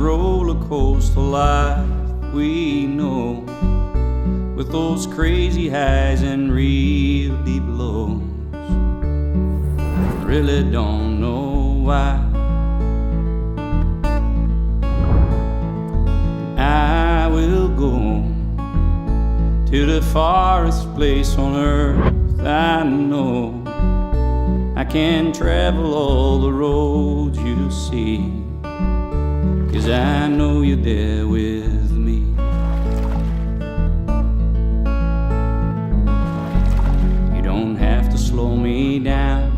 roller coaster life we know, with those crazy highs and real deep lows. Really don't know why. I will go to the farthest place on earth I know. I can travel all the roads you see, 'cause I know you're there with me. You don't have to slow me down,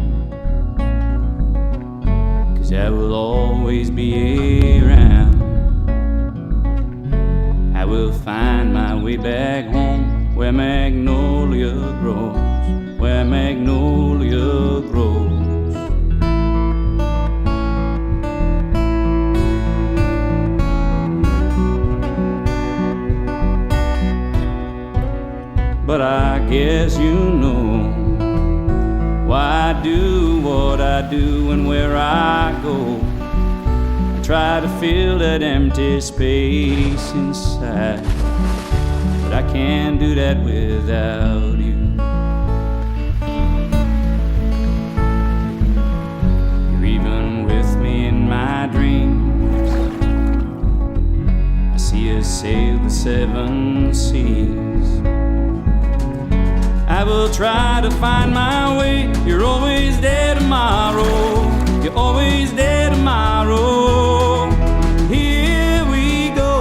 'cause I will always be around. I will find my way back home, where magnolia grows, where magnolia grows. But I guess you know why I do what I do and where I go. I try to fill that empty space inside, but I can't do that without you. You're even with me in my dreams. I see us sail the 7 seas. I will try to find my way. You're always there tomorrow. You're always there tomorrow. Here we go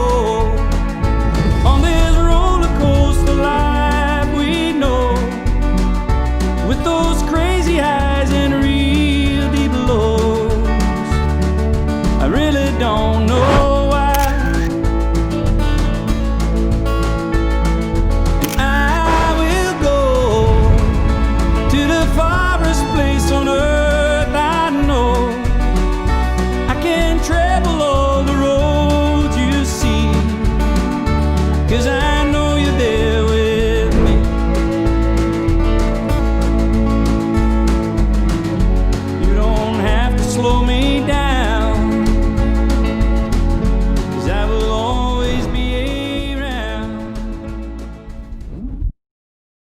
on this roller coaster life we know, with those crazy highs and real deep lows. I really don't know why. On earth I know I can travel